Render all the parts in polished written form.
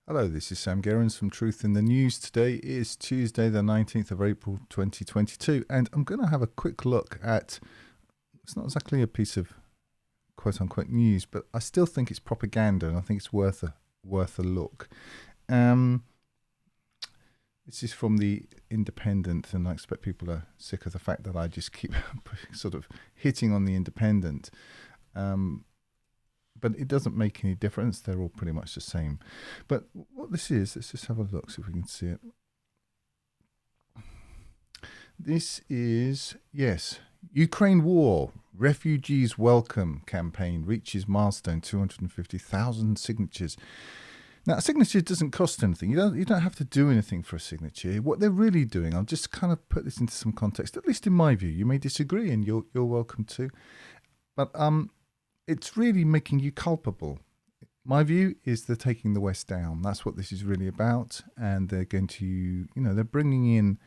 Hello, this is Sam Gerrans from Truth in the News. Today is Tuesday, the 19th of April, 2022, and I'm going to have a quick look at, it's not exactly a piece of quote-unquote news, but I still think it's propaganda, and I think it's worth a look. This is from the Independent, and I expect people are sick of the fact that I just keep sort of hitting on the Independent. But it doesn't make any difference. They're all pretty much the same. But what this is, let's just have a look, see if we can see it. This is, yes, Ukraine war, refugees welcome campaign reaches milestone, 250,000 signatures. Now, a signature doesn't cost anything. You don't have to do anything for a signature. What they're really doing, I'll just kind of put this into some context, at least in my view. You may disagree, and you're welcome to. But it's really making you culpable. My view is they're taking the West down. That's what this is really about. And they're going to, they're bringing in...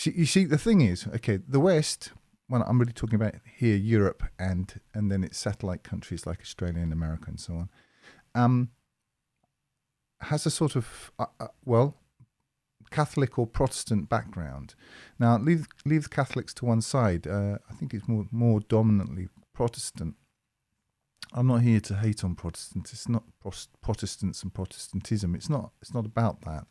You see, the thing is, okay, the West, well, I'm really talking about here, Europe, and then its satellite countries like Australia and America and so on, has a sort of, Catholic or Protestant background. Now, leave the Catholics to one side. I think it's more dominantly Protestant. I'm not here to hate on Protestants. It's not Protestants and Protestantism. It's not about that.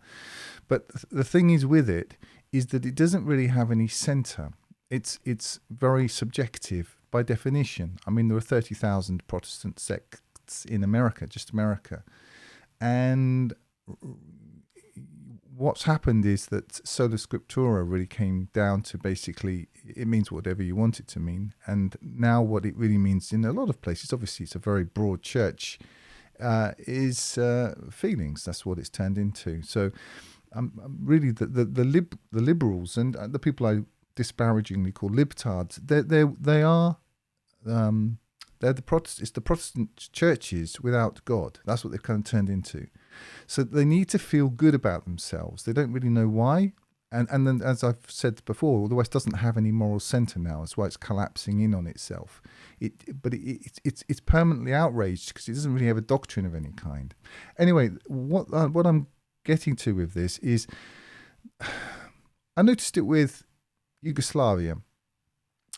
But the thing is with it is that it doesn't really have any centre. It's very subjective by definition. I mean, there are 30,000 Protestant sects in America, just America. And what's happened is that sola scriptura really came down to basically it means whatever you want it to mean. And now what it really means in a lot of places, obviously it's a very broad church, is feelings. That's what it's turned into. So really the liberals and the people I disparagingly call libtards, they are... it's the Protestant churches without God. That's what they've kind of turned into. So they need to feel good about themselves. They don't really know why. And then, as I've said before, the West doesn't have any moral centre now. That's why it's collapsing in on itself. It's permanently outraged because it doesn't really have a doctrine of any kind. Anyway, what I'm getting to with this is, I noticed it with Yugoslavia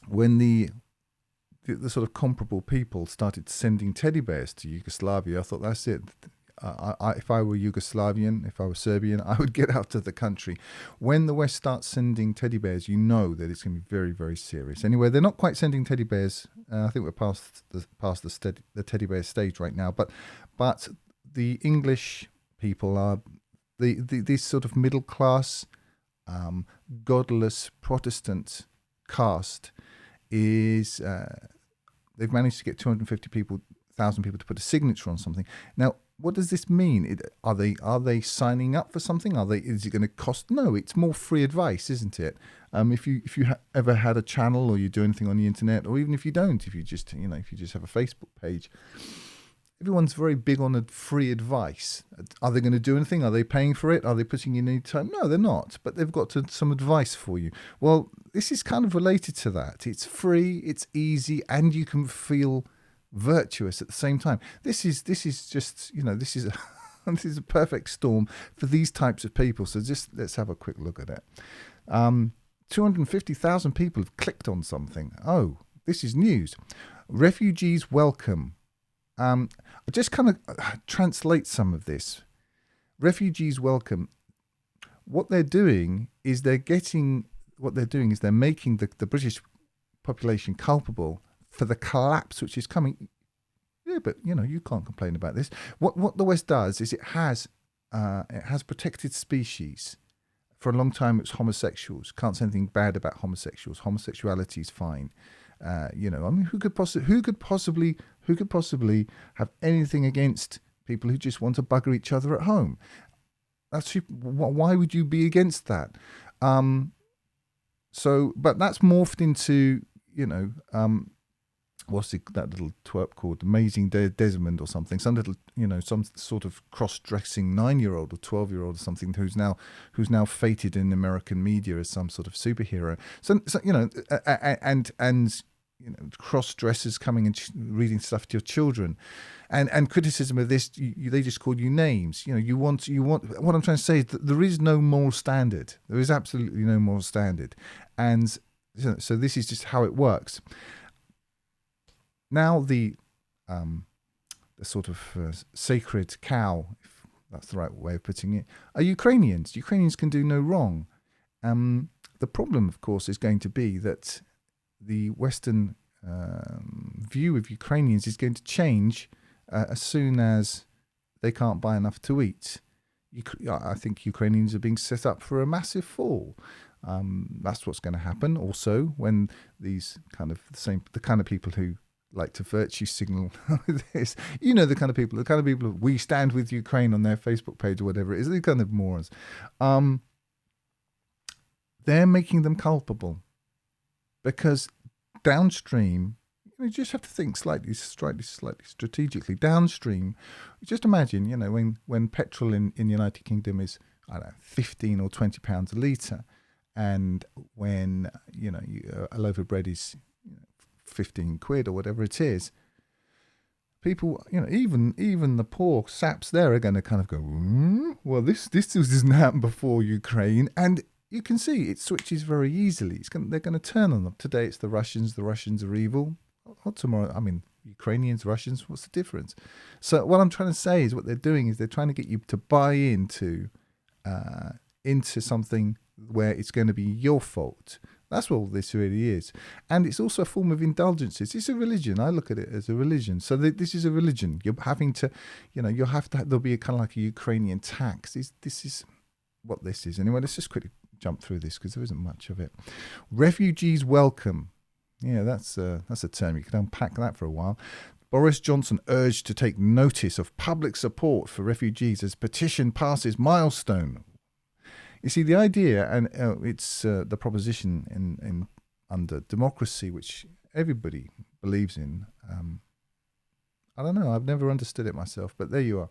when the sort of comparable people started sending teddy bears to Yugoslavia. I thought, that's it. If I were Yugoslavian, if I were Serbian, I would get out of the country. When the West starts sending teddy bears, you know that it's going to be very, very serious. Anyway, they're not quite sending teddy bears. I think we're past the teddy bear stage right now. But the English people are these sort of middle class, godless Protestant caste is. They've managed to get 250,000 people to put a signature on something. Now, what does this mean? Are they signing up for something? Is it going to cost? No, it's more free advice, isn't it? If you ever had a channel or you do anything on the internet, or even if you don't, if you just have a Facebook page, everyone's very big on free advice. Are they going to do anything? Are they paying for it? Are they putting in any time? No, they're not. But they've got some advice for you. Well, this is kind of related to that. It's free, it's easy, and you can feel virtuous at the same time. This is just this is a perfect storm for these types of people. So just let's have a quick look at it. 250,000 people have clicked on something. Oh, this is news. Refugees welcome. I just kind of translate some of this. Refugees welcome. What they're doing is they're making the British population culpable for the collapse which is coming. Yeah, but you can't complain about this. What the West does is it has protected species. For a long time, it's homosexuals. Can't say anything bad about homosexuals. Homosexuality is fine. Who could possibly have anything against people who just want to bugger each other at home? Why would you be against that? But that's morphed into, what's that little twerp called? Amazing Desmond or something. Some little, some sort of cross-dressing 9-year-old or 12-year-old or something who's now fated in American media as some sort of superhero. So and cross-dressers coming and reading stuff to your children, and criticism of this, they just call you names. You want. What I'm trying to say is that there is no moral standard. There is absolutely no moral standard, and so this is just how it works. Now the sort of sacred cow, if that's the right way of putting it, are Ukrainians. Ukrainians can do no wrong. The problem, of course, is going to be that the Western view of Ukrainians is going to change as soon as they can't buy enough to eat. I think Ukrainians are being set up for a massive fall. That's what's going to happen. Also, when these the kind of people who like to virtue signal this, the kind of people we stand with Ukraine on their Facebook page or whatever it is, the kind of morons. They're making them culpable because downstream, you just have to think slightly strategically. Downstream, just imagine, when petrol in the United Kingdom is, I don't know, 15 or 20 pounds a litre, and when a loaf of bread is 15 quid or whatever it is, people, even the poor saps there are going to kind of go, well, this doesn't happen before Ukraine, and you can see it switches very easily. They're going to turn on them. Today it's the Russians. The Russians are evil. Or tomorrow, Ukrainians, Russians. What's the difference? So what I'm trying to say is what they're doing is they're trying to get you to buy into something where it's going to be your fault. That's what this really is. And it's also a form of indulgences. It's a religion. I look at it as a religion. So this is a religion. You're having to, there'll be a kind of like a Ukrainian tax. This is what this is. Anyway, let's just quickly jump through this because there isn't much of it. Refugees welcome. Yeah, that's a term. You can unpack that for a while. Boris Johnson urged to take notice of public support for refugees as petition passes milestone. You see, the idea, and it's the proposition in under democracy, which everybody believes in. I don't know. I've never understood it myself, but there you are.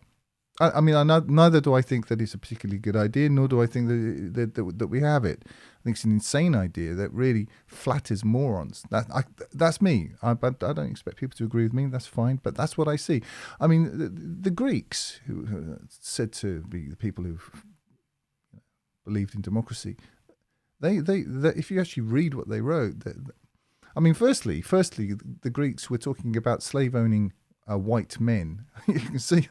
Neither do I think that it's a particularly good idea, nor do I think that we have it. I think it's an insane idea that really flatters morons. That's me. But I don't expect people to agree with me. That's fine, but that's what I see. The Greeks, who are said to be the people who believed in democracy, they if you actually read what they wrote, firstly, the Greeks were talking about slave-owning white men. You can see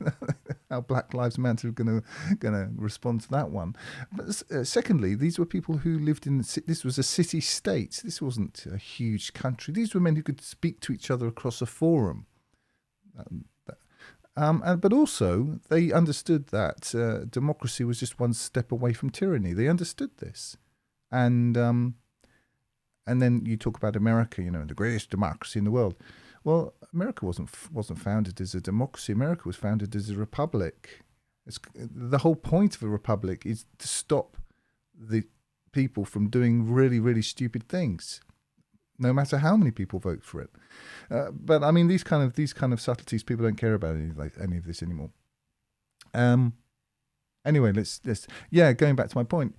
how Black Lives Matter are going to respond to that one. But secondly, these were people who lived in. This was a city-state. This wasn't a huge country. These were men who could speak to each other across a forum. But also, they understood that democracy was just one step away from tyranny. They understood this, and then you talk about America. The greatest democracy in the world. Well, America wasn't founded as a democracy. America was founded as a republic. The whole point of a republic is to stop the people from doing really, really stupid things, no matter how many people vote for it. But these kind of subtleties, people don't care about any of this anymore. Anyway, going back to my point.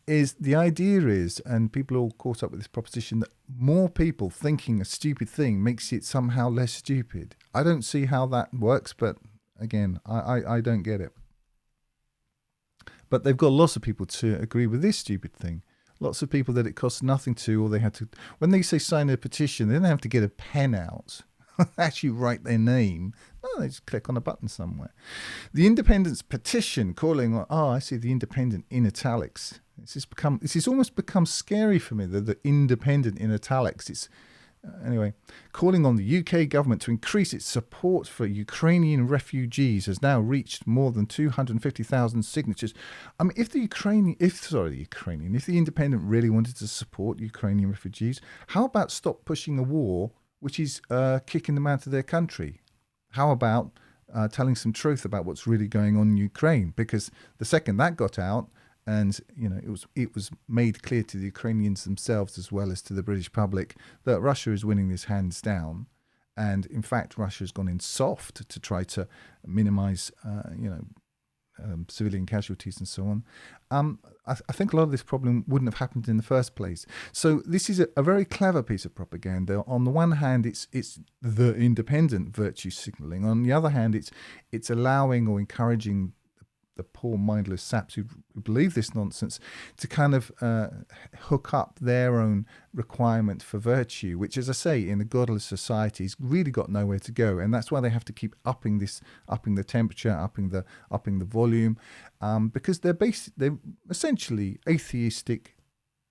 Is the idea is, and people are all caught up with this proposition, that more people thinking a stupid thing makes it somehow less stupid. I don't see how that works, but again, I don't get it. But they've got lots of people to agree with this stupid thing. Lots of people that it costs nothing to, or they had to, when they say sign a petition, they don't have to get a pen out, actually write their name. No, they just click on a button somewhere. The Independent's petition calling, I see the Independent in italics. This has almost become scary for me, the Independent in italics. It's anyway, calling on the UK government to increase its support for Ukrainian refugees has now reached more than 250,000 signatures. If the Independent really wanted to support Ukrainian refugees, how about stop pushing a war which is kicking them out of their country? How about telling some truth about what's really going on in Ukraine? Because the second that got out, and it was made clear to the Ukrainians themselves as well as to the British public that Russia is winning this hands down, and in fact Russia has gone in soft to try to minimise civilian casualties and so on. I think a lot of this problem wouldn't have happened in the first place. So this is a very clever piece of propaganda. On the one hand, it's the independent virtue signalling. On the other hand, it's allowing or encouraging the poor mindless saps who believe this nonsense to kind of hook up their own requirement for virtue, which, as I say, in a godless society has really got nowhere to go, and that's why they have to keep upping the temperature, upping the volume, because they're essentially atheistic,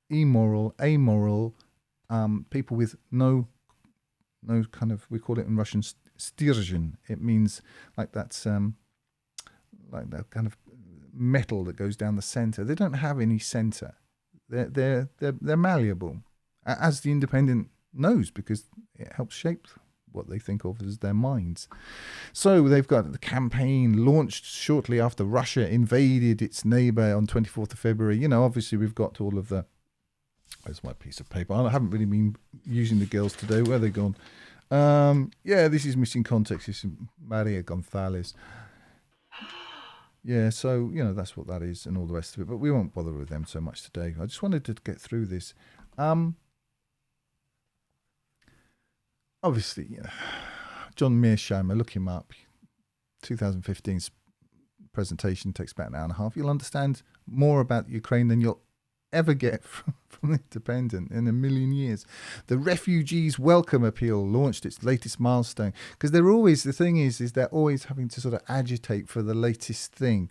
immoral, amoral people with no kind of, we call it in Russian stirjan. It means like that's like that kind of metal that goes down the center. They don't have any center. They're malleable, as the independent knows, because it helps shape what they think of as their minds. So they've got the campaign launched shortly after Russia invaded its neighbor on 24th of February. Obviously we've got all of the... Where's my piece of paper? I haven't really been using the girls today. Where are they gone? This is missing context. This is Maria Gonzalez. Yeah, so, that's what that is and all the rest of it. But we won't bother with them so much today. I just wanted to get through this. Obviously, John Mearsheimer, look him up. 2015's presentation takes about an hour and a half. You'll understand more about Ukraine than you'll ever get from the Independent in a million years. The Refugees Welcome Appeal launched its latest milestone, because the thing is they're always having to sort of agitate for the latest thing.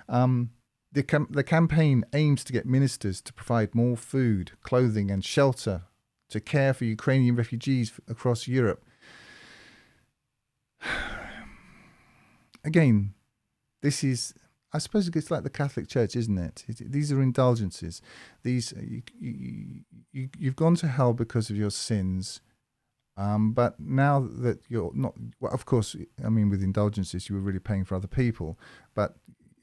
The campaign aims to get ministers to provide more food, clothing and shelter to care for Ukrainian refugees across Europe. Again, this is... I suppose it's like the Catholic Church, isn't it? These are indulgences. You've gone to hell because of your sins, but now that you're not... Well, of course, I mean, with indulgences, you were really paying for other people, but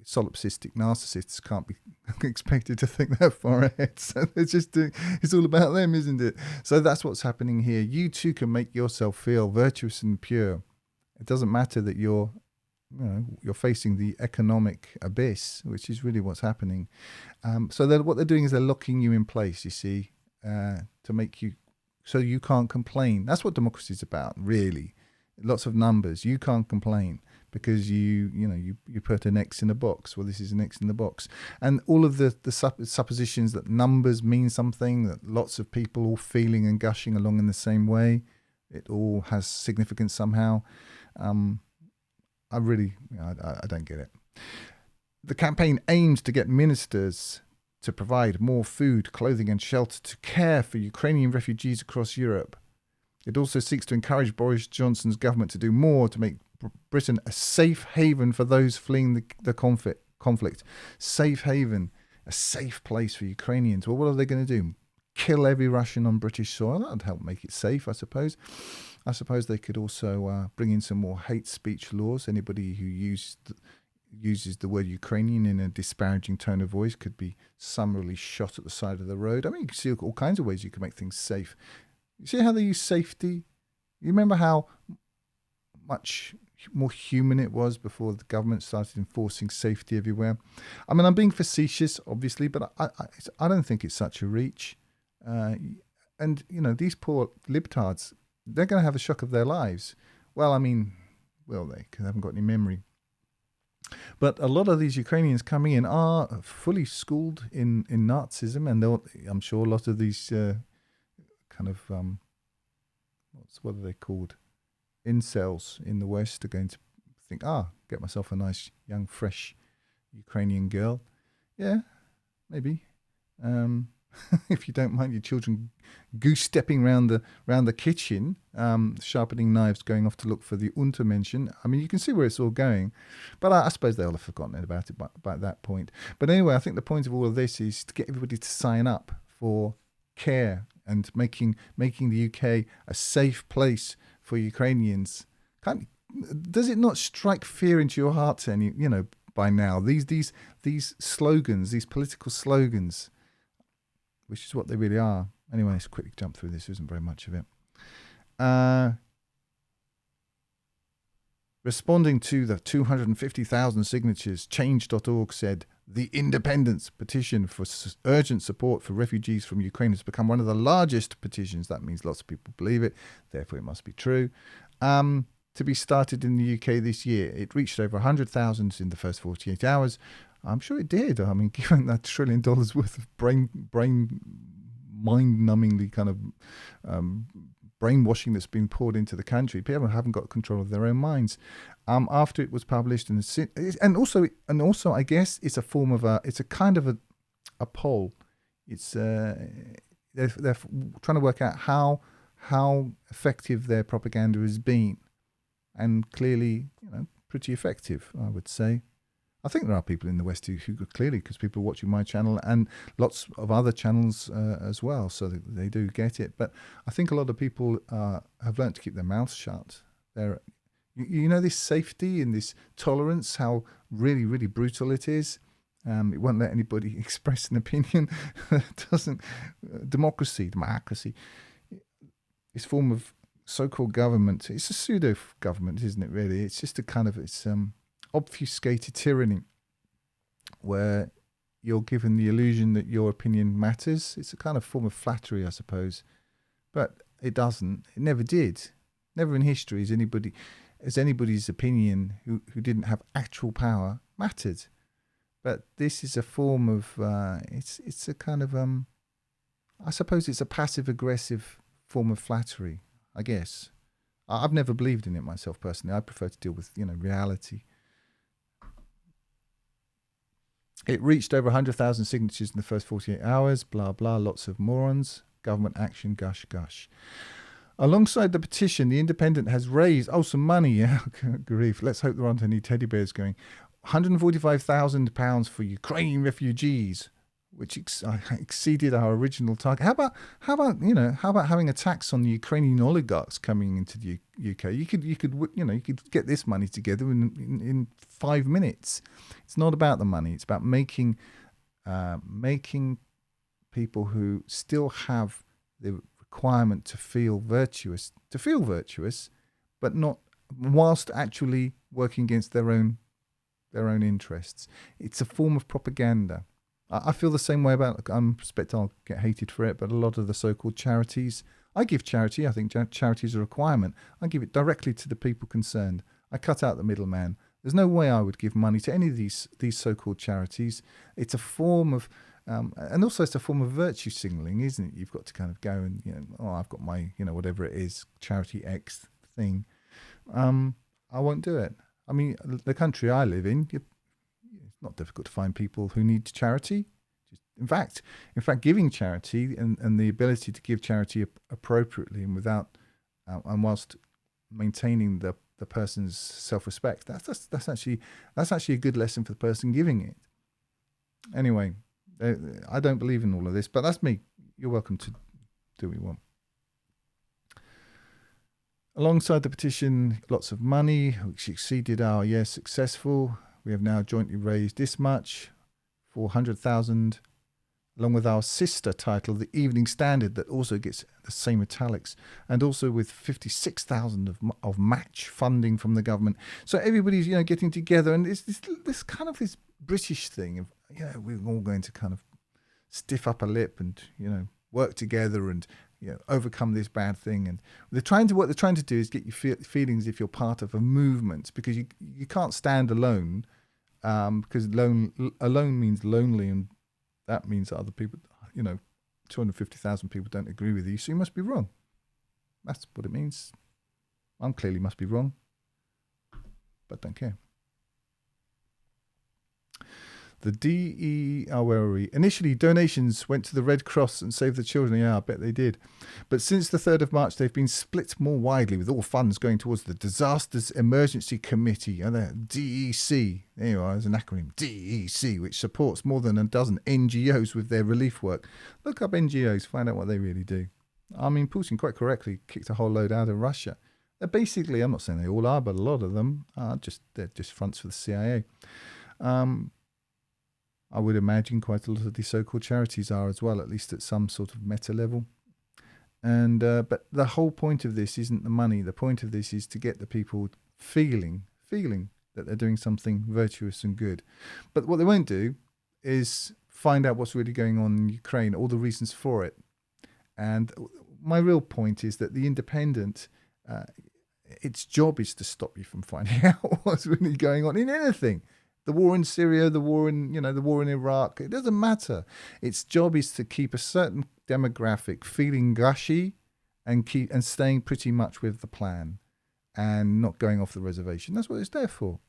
solipsistic narcissists can't be expected to think that far ahead. So it's all about them, isn't it? So that's what's happening here. You too can make yourself feel virtuous and pure. It doesn't matter that you're facing the economic abyss, which is really what's happening. So what they're doing is they're locking you in place, you see, to make you so you can't complain. That's what democracy is about, really. Lots of numbers. You can't complain because you put an X in a box. Well, this is an X in the box. And all of the suppositions that numbers mean something, that lots of people all feeling and gushing along in the same way, it all has significance somehow. I don't get it. The campaign aims to get ministers to provide more food, clothing and shelter to care for Ukrainian refugees across Europe. It also seeks to encourage Boris Johnson's government to do more to make Britain a safe haven for those fleeing the conflict. Safe haven, a safe place for Ukrainians. Well, what are they going to do? Kill every Russian on British soil? That would help make it safe, I suppose. I suppose they could also bring in some more hate speech laws. Anybody who uses the word Ukrainian in a disparaging tone of voice could be summarily shot at the side of the road. I mean, you can see all kinds of ways you can make things safe. You see how they use safety? You remember how much more human it was before the government started enforcing safety everywhere? I mean, I'm being facetious, obviously, but I don't think it's such a reach. And, these poor libtards, they're going to have a shock of their lives. Well, I mean, will they? Because they haven't got any memory. But a lot of these Ukrainians coming in are fully schooled in Nazism, and I'm sure a lot of these what are they called? Incels in the West are going to think, get myself a nice, young, fresh Ukrainian girl. Yeah, maybe. If you don't mind your children goose-stepping round the kitchen, sharpening knives, going off to look for the Untermenschen. I mean, you can see where it's all going. But I suppose they'll have forgotten about it by that point. But anyway, I think the point of all of this is to get everybody to sign up for care and making the UK a safe place for Ukrainians. Does it not strike fear into your hearts any, by now? These slogans, these political slogans, which is what they really are. Anyway, let's quickly jump through this. There isn't very much of it. Responding to the 250,000 signatures, Change.org said, the Independence petition for urgent support for refugees from Ukraine has become one of the largest petitions. That means lots of people believe it, therefore it must be true. To be started in the UK this year. It reached over 100,000 in the first 48 hours. I'm sure it did. I mean, given that $1 trillion worth of mind-numbingly kind of brainwashing that's been poured into the country, people haven't got control of their own minds. After it was published, and also, I guess it's a form of it's a kind of a poll. It's they're trying to work out how effective their propaganda has been, and clearly, pretty effective, I would say. I think there are people in the West who clearly, because people are watching my channel and lots of other channels as well, so they do get it. But I think a lot of people have learned to keep their mouths shut. This safety and this tolerance, how really, really brutal it is. It won't let anybody express an opinion. It doesn't. Democracy, this form of so-called government, it's a pseudo-government, isn't it, really? It's just a kind of, obfuscated tyranny where you're given the illusion that your opinion matters. It's a kind of form of flattery, I suppose, but it doesn't. It never did. Never in history has anybody's opinion who didn't have actual power mattered. But this is a form of it's a kind of I suppose it's a passive-aggressive form of flattery, I guess. I've never believed in it myself personally. I prefer to deal with reality. It reached over 100,000 signatures in the first 48 hours, blah, blah, lots of morons. Government action, gush, gush. Alongside the petition, The Independent has raised, some money, yeah, grief. Let's hope there aren't any teddy bears going. £145,000 for Ukrainian refugees, which exceeded our original target. How about having a tax on the Ukrainian oligarchs coming into the UK? You could get this money together in 5 minutes. It's not about the money. It's about making people who still have the requirement to feel virtuous, but not whilst actually working against their own interests. It's a form of propaganda. I feel the same way about, I expect I'll get hated for it, but a lot of the so-called charities, I give charity. I think charity is a requirement. I give it directly to the people concerned. I cut out the middleman. There's no way I would give money to any of these so-called charities. It's a form of, and also it's a form of virtue signaling, isn't it? You've got to kind of go and, I've got my, whatever it is, charity X thing. I won't do it. I mean, the country I live in, it's not difficult to find people who need charity. In fact, giving charity and the ability to give charity appropriately and without, and whilst maintaining the person's self-respect, that's actually a good lesson for the person giving it. Anyway, I don't believe in all of this, but that's me. You're welcome to do what you want. Alongside the petition, lots of money, which exceeded our successful. We have now jointly raised this much, 400,000, along with our sister title, The Evening Standard, that also gets the same italics, and also with 56,000 of match funding from the government. So everybody's, getting together, and it's this kind of this British thing of, we're all going to kind of stiff up a lip and, work together and, overcome this bad thing. And what they're trying to do is get you feeling as if you're part of a movement, because you can't stand alone, because alone means lonely, and that means that other people, 250,000 people don't agree with you, so you must be wrong. That's what it means. I clearly must be wrong, but don't care. The where are we? Initially, donations went to the Red Cross and Save the Children. Yeah, I bet they did. But since the 3rd of March, they've been split more widely, with all funds going towards the Disasters Emergency Committee, the DEC. There you are, there's an acronym, DEC, which supports more than a dozen NGOs with their relief work. Look up NGOs, find out what they really do. I mean, Putin quite correctly kicked a whole load out of Russia. They're basically, I'm not saying they all are, but a lot of them are they're just fronts for the CIA. I would imagine quite a lot of these so-called charities are as well, at least at some sort of meta level. And but the whole point of this isn't the money. The point of this is to get the people feeling feeling that they're doing something virtuous and good. But what they won't do is find out what's really going on in Ukraine, all the reasons for it. And my real point is that the Independent, its job is to stop you from finding out what's really going on in anything. The war in Syria, the war in Iraq, it doesn't matter. Its job is to keep a certain demographic feeling gushy and staying pretty much with the plan and not going off the reservation. That's what it's there for.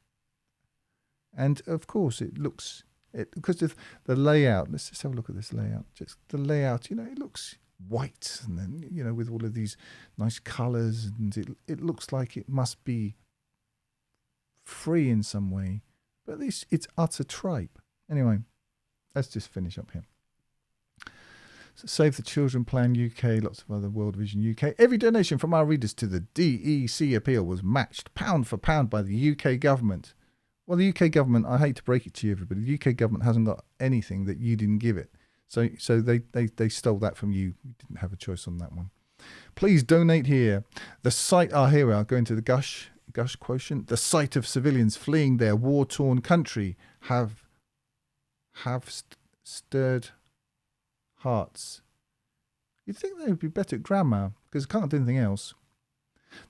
And of course, because of the layout. Let's just have a look at this layout. Just the layout, it looks white, and then with all of these nice colours, and it looks like it must be free in some way. But at least it's utter tripe. Anyway, let's just finish up here. So Save the Children Plan UK, lots of other World Vision UK. Every donation from our readers to the DEC appeal was matched pound for pound by the UK government. Well, the UK government, I hate to break it to you, everybody, the UK government hasn't got anything that you didn't give it. So they stole that from you. You didn't have a choice on that one. Please donate here. The site, here we are, going to the Gush quotient. The sight of civilians fleeing their war-torn country have stirred hearts. You'd think they would be better at grammar, because I can't do anything else.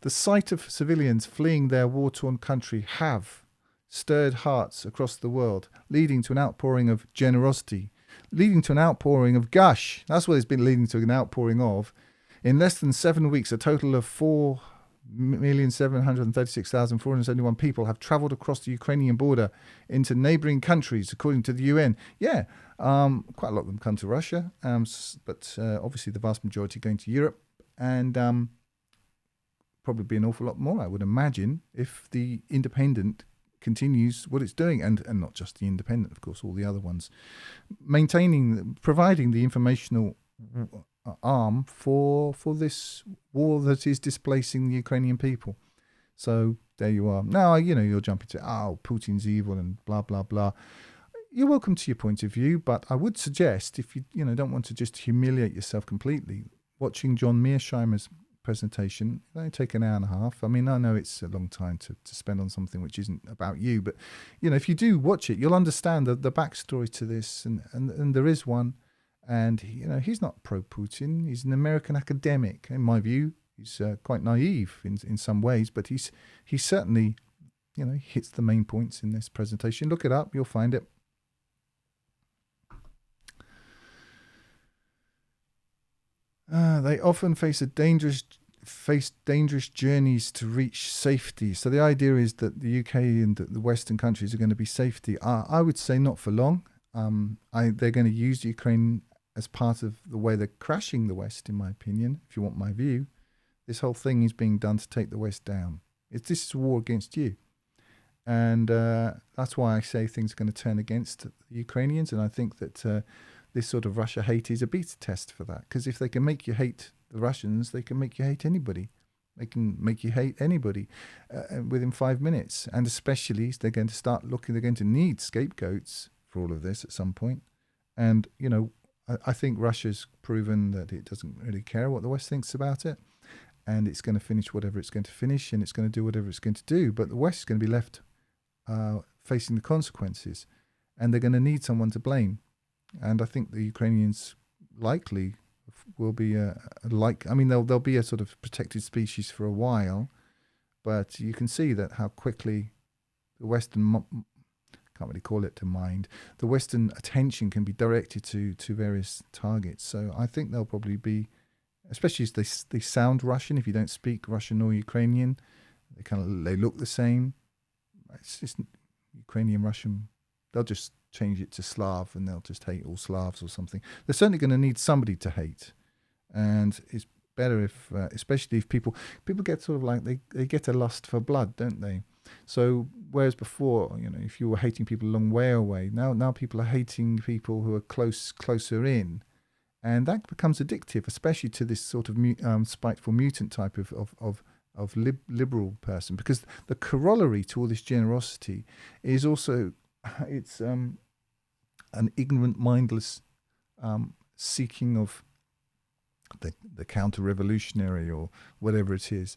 The sight of civilians fleeing their war-torn country have stirred hearts across the world, leading to an outpouring of generosity, leading to an outpouring of gush. That's what it's been leading to, an outpouring of. In less than 7 weeks, a total of 4,736,471 people have travelled across the Ukrainian border into neighbouring countries, according to the UN. Yeah, quite a lot of them come to Russia, but obviously the vast majority going to Europe, and probably be an awful lot more, I would imagine, if the Independent continues what it's doing, and not just the Independent, of course, all the other ones, providing the informational arm for this war that is displacing the Ukrainian people. So there you are. Now, you'll jump into, Putin's evil and blah, blah, blah. You're welcome to your point of view, but I would suggest, if you don't want to just humiliate yourself completely, watching John Mearsheimer's presentation, it only take an hour and a half. I mean, I know it's a long time to spend on something which isn't about you, but if you do watch it, you'll understand the backstory to this, and there is one. And he's not pro-Putin. He's an American academic, in my view. He's quite naive in some ways, but he certainly hits the main points in this presentation. Look it up, you'll find it. They often face dangerous journeys to reach safety. So the idea is that the UK and the Western countries are going to be safety. I would say not for long. They're going to use Ukraine as part of the way they're crashing the West, in my opinion, if you want my view. This whole thing is being done to take the West down. This is a war against you. And that's why I say things are going to turn against the Ukrainians. And I think that this sort of Russia hate is a beta test for that. Because if they can make you hate the Russians, they can make you hate anybody. They can make you hate anybody within 5 minutes. And especially, they're going to need scapegoats for all of this at some point. And, I think Russia's proven that it doesn't really care what the West thinks about it. And it's going to finish whatever it's going to finish, and it's going to do whatever it's going to do. But the West is going to be left facing the consequences. And they're going to need someone to blame. And I think the Ukrainians likely will be they'll be a sort of protected species for a while. But you can see that how quickly the Western can't really call it to mind. The Western attention can be directed to various targets. So I think they'll probably be, especially as they sound Russian. If you don't speak Russian or Ukrainian, they look the same. It's just Ukrainian, Russian. They'll just change it to Slav, and they'll just hate all Slavs or something. They're certainly going to need somebody to hate, and it's better if, especially if people get sort of like they get a lust for blood, don't they? So whereas before, if you were hating people a long way away, now people are hating people who are closer in, and that becomes addictive, especially to this sort of spiteful mutant type of liberal person, because the corollary to all this generosity is also it's an ignorant, mindless seeking of the counter-revolutionary or whatever it is.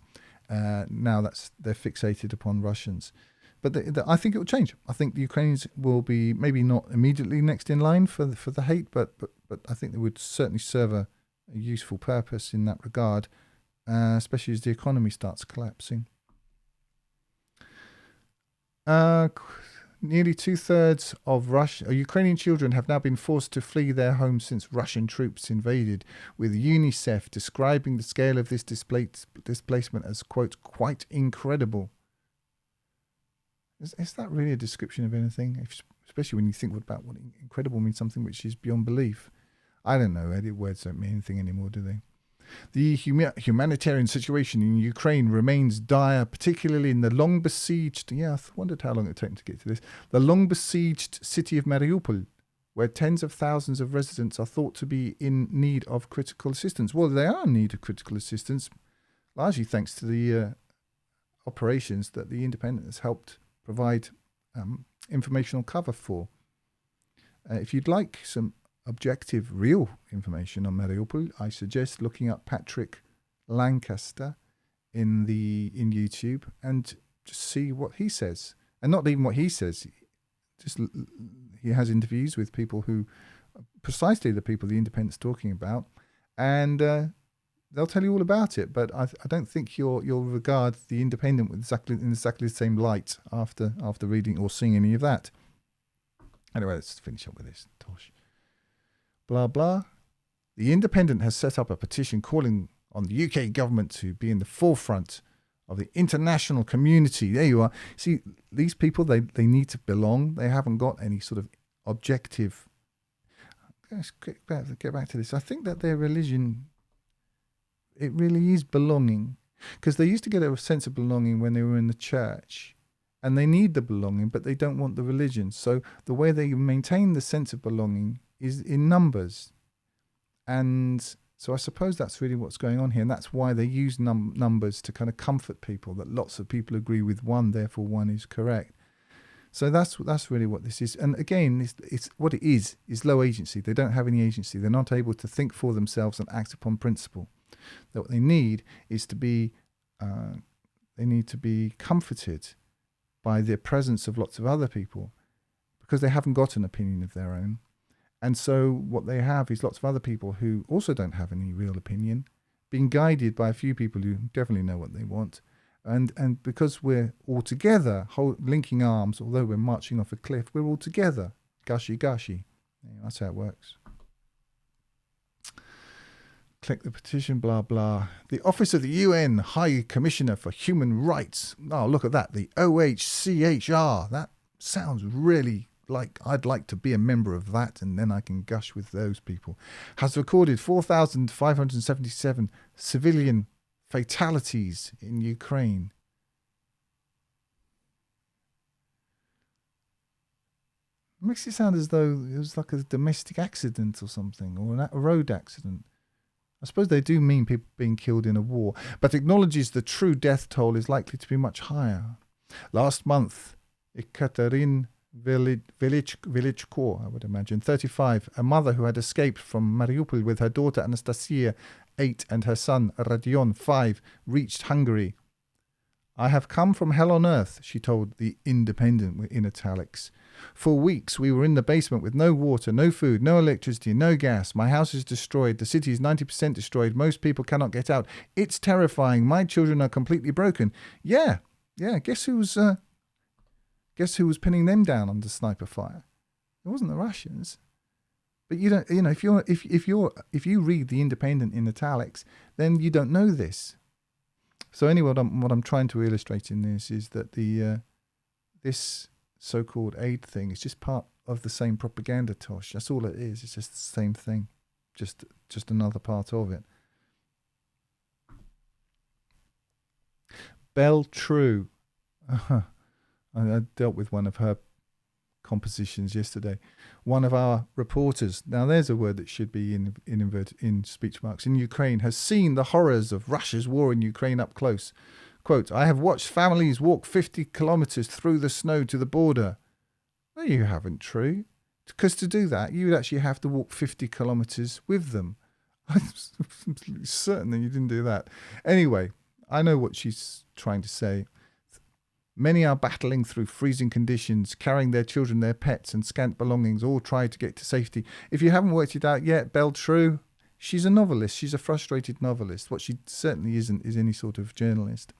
Now they're fixated upon Russians. But I think it will change. I think the Ukrainians will be maybe not immediately next in line for the hate, but I think they would certainly serve a useful purpose in that regard, especially as the economy starts collapsing. Nearly 2/3 of Ukrainian children have now been forced to flee their homes since Russian troops invaded, with UNICEF describing the scale of this displacement as, quote, quite incredible. Is that really a description of anything? Especially when you think about what incredible means, something which is beyond belief. I don't know. Edit words don't mean anything anymore, do they? The humanitarian situation in Ukraine remains dire, particularly in the long besieged, I wondered how long it would take to get to this, the long besieged city of Mariupol, where tens of thousands of residents are thought to be in need of critical assistance. Well, they are in need of critical assistance, largely thanks to the operations that the Independent has helped provide informational cover for. If you'd like some objective, real information on Mariupol, I suggest looking up Patrick Lancaster in YouTube and just see what he says. And not even what he says, just he has interviews with people who, precisely the people the Independent's talking about, and they'll tell you all about it. But I don't think you'll regard the Independent with in exactly the same light after reading or seeing any of that. Anyway, let's finish up with this. Tosh. Blah, blah. The Independent has set up a petition calling on the UK government to be in the forefront of the international community. There you are. See, these people, they need to belong. They haven't got any sort of objective. Let's get back to this. I think that their religion, it really is belonging. Because they used to get a sense of belonging when they were in the church. And they need the belonging, but they don't want the religion. So the way they maintain the sense of belonging is in numbers. And so I suppose that's really what's going on here. And that's why they use numbers to kind of comfort people, that lots of people agree with one, therefore one is correct. So that's really what this is. And again, it's what it is low agency. They don't have any agency. They're not able to think for themselves and act upon principle. That what they need is to be, comforted by the presence of lots of other people, because they haven't got an opinion of their own. And so what they have is lots of other people who also don't have any real opinion, being guided by a few people who definitely know what they want. And because we're all together, linking arms, although we're marching off a cliff, we're all together. Gushy, gushy. That's how it works. Click the petition, blah, blah. The Office of the UN High Commissioner for Human Rights. Oh, look at that. The OHCHR. That sounds really like I'd like to be a member of that, and then I can gush with those people. Has recorded 4,577 civilian fatalities in Ukraine. It makes it sound as though it was like a domestic accident or something, or a road accident. I suppose they do mean people being killed in a war, but acknowledges the true death toll is likely to be much higher. Last month, Ekaterin Velichko, I would imagine, 35, a mother who had escaped from Mariupol with her daughter Anastasia, 8, and her son Radion, 5, reached Hungary. I have come from hell on earth, she told the Independent in italics. For weeks we were in the basement with no water, no food, no electricity, no gas. My house is destroyed. The city is 90% destroyed. Most people cannot get out. It's terrifying. My children are completely broken. Yeah. Guess who was pinning them down under sniper fire? It wasn't the Russians. But you don't. If you read the Independent in italics, then you don't know this. So anyway, what I'm trying to illustrate in this is that this so-called aid thing is just part of the same propaganda, Tosh. That's all it is. It's just the same thing, just another part of it. Belle True. I dealt with one of her compositions yesterday. One of our reporters, now there's a word that should be in speech marks, in Ukraine, has seen the horrors of Russia's war in Ukraine up close. Quote, I have watched families walk 50 kilometers through the snow to the border. No, you haven't, True. Because to do that, you would actually have to walk 50 kilometers with them. I'm absolutely certain that you didn't do that. Anyway, I know what she's trying to say. Many are battling through freezing conditions, carrying their children, their pets, and scant belongings, all try to get to safety. If you haven't worked it out yet, Belle True, she's a novelist. She's a frustrated novelist. What she certainly isn't is any sort of journalist.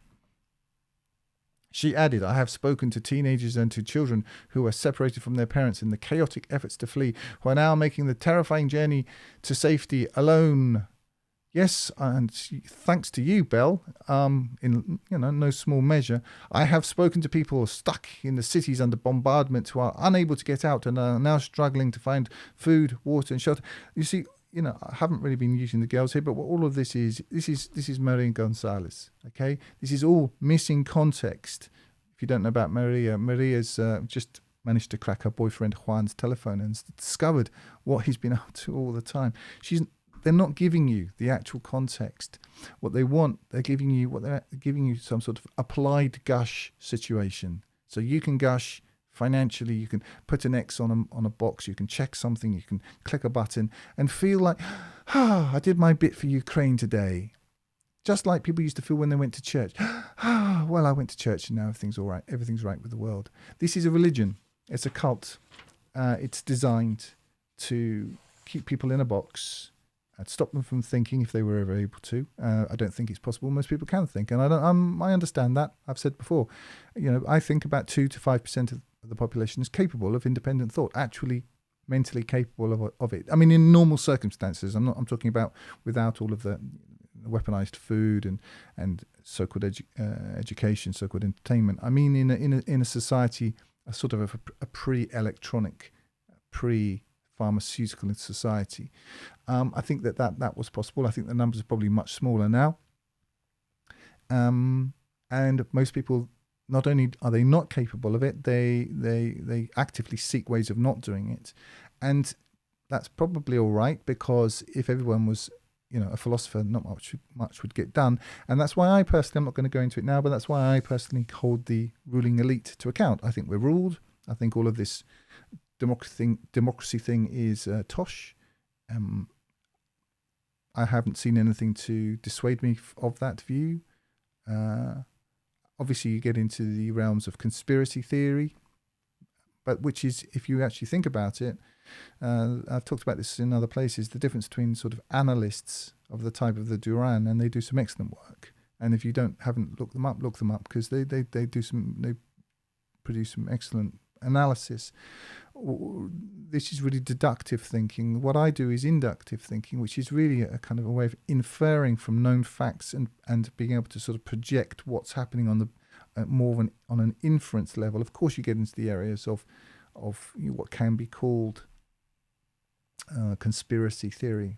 She added, I have spoken to teenagers and to children who are separated from their parents in the chaotic efforts to flee, who are now making the terrifying journey to safety alone. Yes, and thanks to you, Belle, in no small measure, I have spoken to people stuck in the cities under bombardment who are unable to get out and are now struggling to find food, water, and shelter. You see, I haven't really been using the girls here, but what all of this is Maria Gonzalez. Okay, this is all missing context. If you don't know about Maria's just managed to crack her boyfriend Juan's telephone and discovered what he's been up to all the time. They're not giving you the actual context. What they want, they're giving you some sort of applied gush situation. So you can gush financially, you can put an X on a box, you can check something, you can click a button and feel like, I did my bit for Ukraine today. Just like people used to feel when they went to church. Well, I went to church and now everything's all right. Everything's right with the world. This is a religion. It's a cult. It's designed to keep people in a box. I'd stop them from thinking if they were ever able to. I don't think it's possible. Most people can think, and I understand that. I've said before, I think about 2 to 5% of the population is capable of independent thought, actually mentally capable of it. I mean, in normal circumstances. I'm talking about without all of the weaponized food and so-called education, so-called entertainment. I mean, in a society, a sort of a pre-electronic, pharmaceutical society. I think that was possible. I think the numbers are probably much smaller now. And most people, not only are they not capable of it, they actively seek ways of not doing it. And that's probably all right, because if everyone was, a philosopher, not much would get done. And that's why I personally, I'm not going to go into it now, but that's why I personally hold the ruling elite to account. I think we're ruled. I think all of this democracy thing is tosh. I haven't seen anything to dissuade me of that view. Obviously, you get into the realms of conspiracy theory, but which is, if you actually think about it, I've talked about this in other places, the difference between sort of analysts of the type of the Duran, and they do some excellent work. And if you haven't looked them up, look them up, because they produce some excellent analysis. This is really deductive thinking. What I do is inductive thinking, which is really a kind of a way of inferring from known facts and being able to sort of project what's happening on the more on an inference level. Of course, you get into the areas of what can be called conspiracy theory.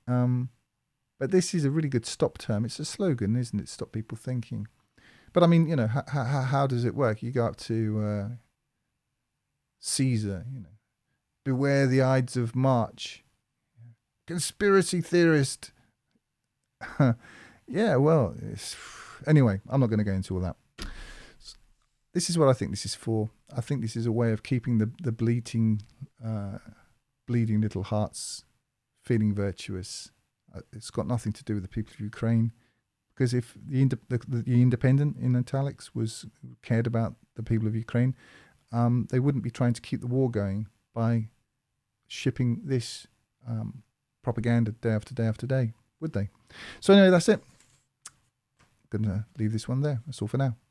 But this is a really good stop term. It's a slogan, isn't it? Stop people thinking. But I mean, how does it work? You go up to Caesar, beware the Ides of March, conspiracy theorist. Yeah, well, anyway, I'm not going to go into all that. This is what I think this is for. I think this is a way of keeping the bleeding little hearts feeling virtuous. It's got nothing to do with the people of Ukraine, because if the Independent in italics cared about the people of Ukraine, they wouldn't be trying to keep the war going by shipping this propaganda day after day after day, would they? So anyway, that's it. Going to leave this one there. That's all for now.